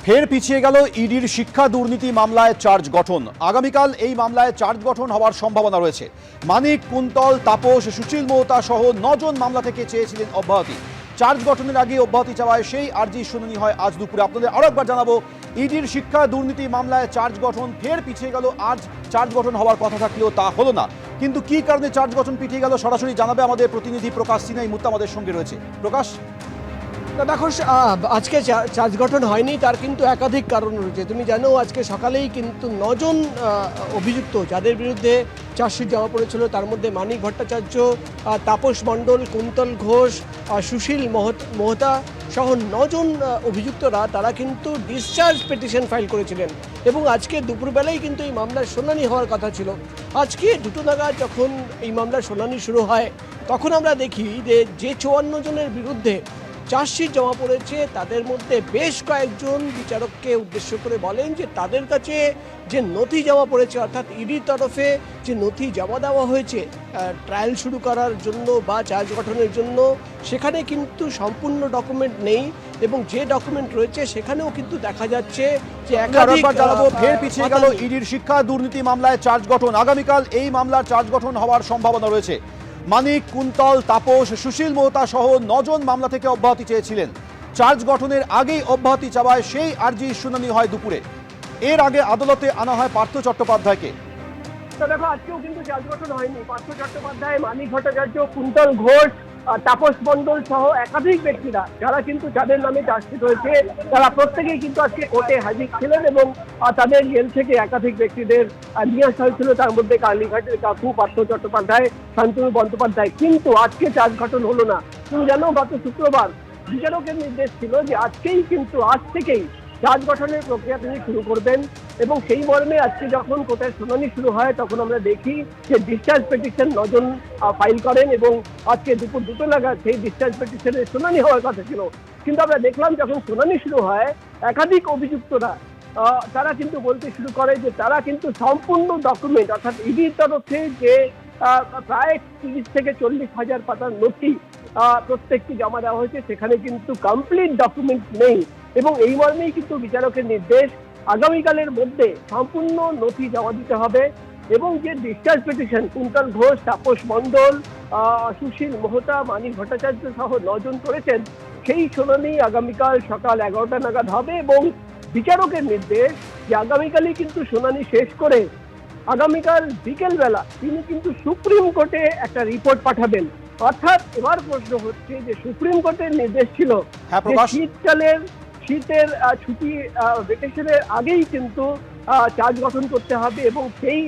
ফের পিছিয়ে গেল ইডির শিক্ষা দুর্নীতি মামলায় চার্জ গঠন। আগামীকাল এই মামলায় চার্জ গঠন হওয়ার সম্ভাবনা রয়েছে। মানিক, কুন্তল, তাপস, সুশীল মোহতা সহ 9 জন মামলা থেকে চেয়েছিলেন অব্যাহতি। চার্জ গঠনের আগে অব্যাহতি চাওয়ায় সেই আর্জির শুনানি হয় আজ দুপুরে। আপনাদের আরো একবার জানাবো, ইডির শিক্ষা দুর্নীতি মামলায় চার্জ গঠন ফের পিছিয়ে গেল। আজ চার্জ গঠন হওয়ার কথা থাকলেও তা হলো না। কিন্তু কি কারণে চার্জ গঠন পিছিয়ে গেল সরাসরি জানাবে আমাদের প্রতিনিধি প্রকাশ সিনহা। এই মুহূর্তে আমাদের সঙ্গে রয়েছে প্রকাশ। দেখো, আজকে চার্জ গঠন হয়নি, তার কিন্তু একাধিক কারণ রয়েছে। তুমি জানো, আজকে সকালেই কিন্তু 9 জন অভিযুক্ত যাদের বিরুদ্ধে চার্জশিট জমা পড়েছিল, তার মধ্যে মানিক ভট্টাচার্য, তাপস মণ্ডল, কুন্তল ঘোষ, সুশীল মোহতা সহ 9 জন অভিযুক্তরা তারা কিন্তু ডিসচার্জ পিটিশন ফাইল করেছিলেন এবং আজকে দুপুরবেলায় কিন্তু এই মামলার শুনানি হওয়ার কথা ছিল। আজকে 2টো নাগাদ যখন এই মামলার শুনানি শুরু হয়, তখন আমরা দেখি যে 54 জনের বিরুদ্ধে চার্জশিট জমা পড়েছে, তাদের মধ্যে বেশ কয়েকজন বিচারককে উদ্দেশ্য করে বলেন যে তাদের কাছে যে নথি জমা পড়েছে, অর্থাৎ ইডির তরফে যে নথি জমা দেওয়া হয়েছে ট্রায়াল শুরু করার জন্য বা চার্জ গঠনের জন্য, সেখানে কিন্তু সম্পূর্ণ ডকুমেন্ট নেই এবং যে ডকুমেন্ট রয়েছে সেখানেও কিন্তু দেখা যাচ্ছে যে ফের পিছিয়ে গেল ইডির শিক্ষা দুর্নীতি মামলায় চার্জ গঠন। আগামীকাল এই মামলার চার্জ গঠন হওয়ার সম্ভাবনা রয়েছে। মানিক, কুন্তল, তাপস, সুশীল মোহতা সহ 9 জন মামলা থেকে অব্যাহতি চেয়েছিলেন। চার্জ গঠনের আগেই অব্যাহতি চাওয়ায় সেই আর্জির শুনানি হয় দুপুরে। এর আগে আদালতে আনা হয় পার্থ চট্টোপাধ্যায়কে। দেখো, আজকেও কিন্তু চার্জ গঠন হয়নি। পার্থ চট্টোপাধ্যায়, মানিক ভট্টাচার্য, কুন্তল ঘোষ, তাপস মণ্ডল সহ একাধিক ব্যক্তিরা যারা কিন্তু যাদের নামে চার্জশিট হয়েছে, তারা প্রত্যেকেই কিন্তু আজকে কোর্টে হাজির ছিলেন এবং তাদের জেল থেকে একাধিক ব্যক্তিদের নিয়ে আসা হয়েছিল। তার মধ্যে কালীঘাটের কাকু, পার্থ চট্টোপাধ্যায়, শান্তনু বন্দ্যোপাধ্যায়। কিন্তু আজকে চার্জ গঠন হলো না। তুমি জানো, গত শুক্রবার বিচারকের নির্দেশ ছিল যে আজ থেকেই চার্জ গঠনের প্রক্রিয়া তিনি শুরু করবেন এবং সেই মর্মে আজকে যখন কোর্টের শুনানি শুরু হয়, তখন আমরা দেখি যে ডিসচার্জ পিটিশন 9 জন ফাইল করেন এবং আজকে দুপুর 2টো নাগাদ সেই ডিসচার্জ পিটিশনের শুনানি হওয়ার কথা ছিল। কিন্তু আমরা দেখলাম যখন শুনানি শুরু হয়, একাধিক অভিযুক্তরা তারা কিন্তু বলতে শুরু করে যে তারা কিন্তু সম্পূর্ণ ডকুমেন্ট, অর্থাৎ ইডির তরফে যে প্রায় 30 থেকে 40 হাজার পাতার নথি প্রত্যেকটি জমা দেওয়া হয়েছে, সেখানে কিন্তু কমপ্লিট ডকুমেন্ট নেই এবং এই মর্মেই কিন্তু বিচারকের নির্দেশ আগামীকালের মধ্যে সম্পূর্ণ নথি জমা দিতে হবে এবং যে ডিসচার্জ পিটিশন কুন্তল ঘোষ, তাপস মণ্ডল, সুশীল মোহতা, মানিক ভট্টাচার্য সহ 9 জন করেছেন, সেই শুনানি আগামীকাল সকাল 11টা নাগাদ হবে এবং বিচারকের নির্দেশ যে আগামীকালই কিন্তু শুনানি শেষ করে আগামীকাল বিকেলবেলা তিনি কিন্তু সুপ্রিম কোর্টে একটা রিপোর্ট পাঠাবেন। অর্থাৎ এবার প্রশ্ন হচ্ছে যে সুপ্রিম কোর্টের নির্দেশ ছিল শীতের ছুটি ভ্যাকেশনের আগেই কিন্তু চার্জ গঠন করতে হবে এবং সেই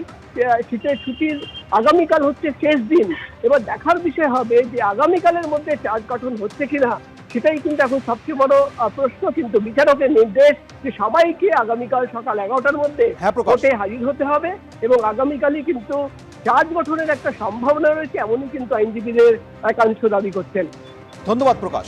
শীতের ছুটির আগামীকাল হচ্ছে শেষ দিন। এবার দেখার বিষয় হবে যে আগামীকালের মধ্যে চার্জ গঠন হচ্ছে কিনা, সেটাই কিন্তু এখন সবচেয়ে বড় প্রশ্ন। কিন্তু বিচারকের নির্দেশ যে সবাইকে আগামীকাল সকাল 11টার মধ্যে কোর্টে হাজির হতে হবে এবং আগামীকালই কিন্তু চার্জ গঠনের একটা সম্ভাবনা রয়েছে, এমনই কিন্তু আইনজীবীদের একাংশ দাবি করছেন। ধন্যবাদ প্রকাশ।